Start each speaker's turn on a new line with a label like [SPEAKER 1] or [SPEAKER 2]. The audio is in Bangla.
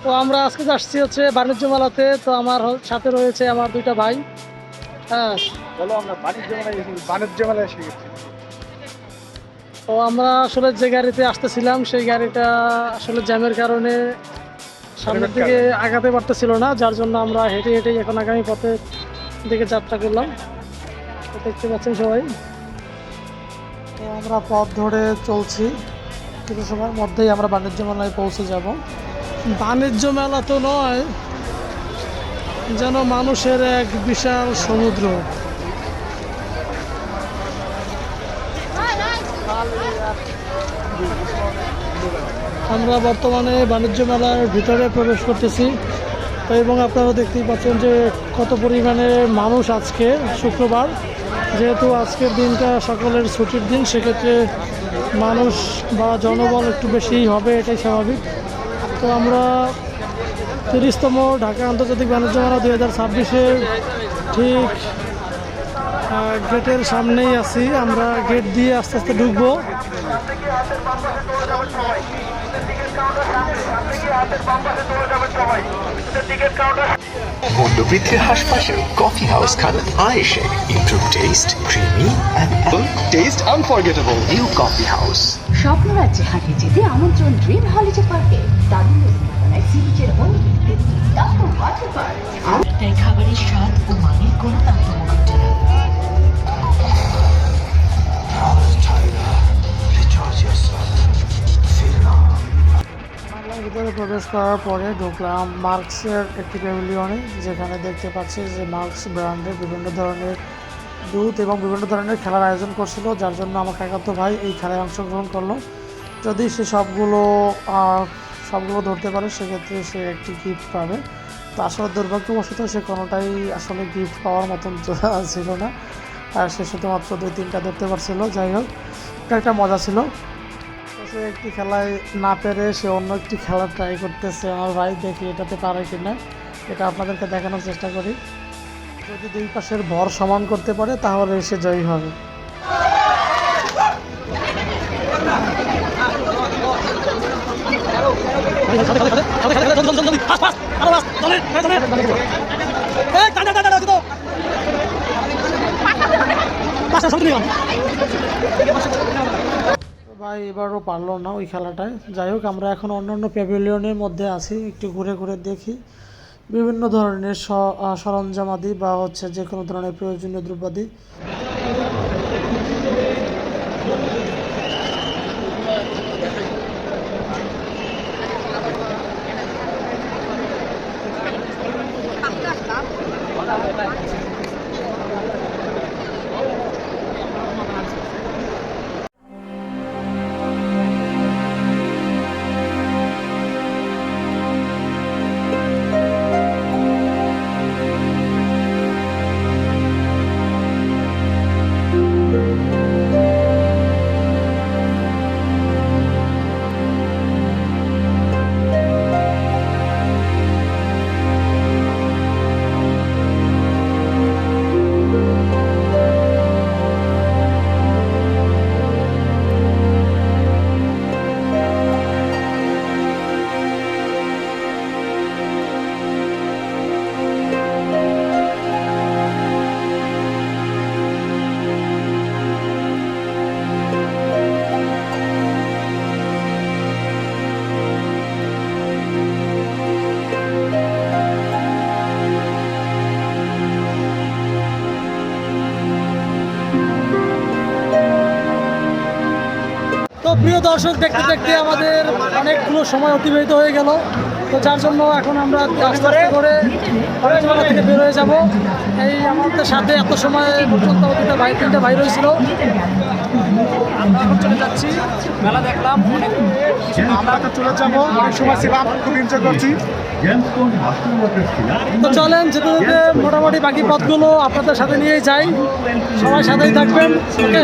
[SPEAKER 1] তো আমরা আজকে আসছি হচ্ছে বাণিজ্য মেলাতে। তো আমার সাথে রয়েছে আমার দুইটা ভাই। হ্যাঁ,
[SPEAKER 2] বলো আমরা বাণিজ্য মেলায় এসে গেছি।
[SPEAKER 1] তো আমরা আসলে যে গাড়িতে আসতেছিলাম সেই গাড়িটা আসলে জ্যামের কারণে সামনের দিকে আগাতে পারতেছিল না, যার জন্য আমরা হেঁটে হেঁটে এখন আগামী পথের দিকে যাত্রা করলাম। তো দেখতে পাচ্ছেন সবাই, তো আমরা পথ ধরে চলছি। কিছু সময়ের মধ্যেই আমরা বাণিজ্য মেলায় পৌঁছে যাব। বাণিজ্য মেলা তো নয়, যেন মানুষের এক বিশাল সমুদ্র। আমরা বর্তমানে বাণিজ্য মেলার ভিতরে প্রবেশ করতেছি। তো এবং আপনারা দেখতেই পাচ্ছেন যে কত পরিমাণে মানুষ আজকে শুক্রবার, যেহেতু আজকের দিনটা সকলের ছুটির দিন, সেক্ষেত্রে মানুষ বা জনবল একটু বেশিই হবে, এটাই স্বাভাবিক। তো আমরা 30তম ঢাকা আন্তর্জাতিক বাণিজ্য মেলা 2026-এর ঠিক গেটের সামনেই আছি। আমরা গেট দিয়ে আস্তে আস্তে ঢুকবো।
[SPEAKER 3] মূল্যবৃদ্ধির হাসপাশে কফি হাউস খান আয়েশে improve taste creamy and taste unforgettable new coffee house.
[SPEAKER 4] স্বপ্নরাজ্যে হাঁটে যেতে আমন্ত্রণ ড্রিম হলিডে পার্কে। দারুণ ব্যবস্থাপনায় সি বিচের অনুভূতিতে দুর্দান্ত ওয়াটার পার্ক। তাই খাবারের স্বাদ ও মানের কোনো তারতম্য ঘটে না।
[SPEAKER 1] ভিতরে প্রবেশ করার পরে ঢুকলাম মার্কসের একটি প্যাভিলিয়নে, যেখানে দেখতে পাচ্ছি যে মার্কস ব্র্যান্ডের বিভিন্ন ধরনের দুধ এবং বিভিন্ন ধরনের খেলার আয়োজন করছিল, যার জন্য আমার কাকাতো ভাই এই খেলায় অংশগ্রহণ করলো। যদি সে সবগুলো ধরতে পারে সেক্ষেত্রে সে একটি গিফট পাবে। তো আসলে দুর্ভাগ্যবশত সে কোনোটাই আসলে গিফট পাওয়ার মতন ছিল না, আর সে শুধুমাত্র 2-3টা ধরতে পারছিল। যাই হোক, এটা একটা মজা ছিল। সে একটি খেলায় না পেরে সে অন্য একটি খেলা ট্রাই করতেছে। আমার ভাই দেখি এটাতে পারে কিনা, এটা আপনাদেরকে দেখানোর চেষ্টা করি। যদি দুই পাশের ভর সমান করতে পারে তাহলে সে জয়ী হবে। ভাই এবারও পারলো না ওই খেলাটায়। যাই হোক, আমরা এখন অন্যান্য প্যাভিলিয়নের মধ্যে আছি, একটু ঘুরে ঘুরে দেখি বিভিন্ন ধরনের সরঞ্জামাদি বা হচ্ছে যে কোনো ধরনের প্রয়োজনীয় দ্রব্যাদি। প্রিয় দর্শক, দেখতে দেখতে আমাদের অনেকগুলো সময় অতিবাহিত হয়ে গেল। তো যার জন্য এখন আমরা আস্তে আস্তে করে মেলা থেকে বের হয়ে যাব। এই আমাদের সাথে এত সময় পর্যন্ত তিনটা ভাই রয়েছিল। আমরা এখন চলে যাচ্ছি, মেলা দেখলাম,
[SPEAKER 2] আমরা তো চলে যাবো, অনেক সময় ছিলাম, খুব এনজয় করছি।
[SPEAKER 1] তো চলেন যেতে যেতে মোটামুটি বাকি পথগুলো আপনাদের সাথে নিয়েই যাই। সবাই সাথেই থাকবেন। ওকে।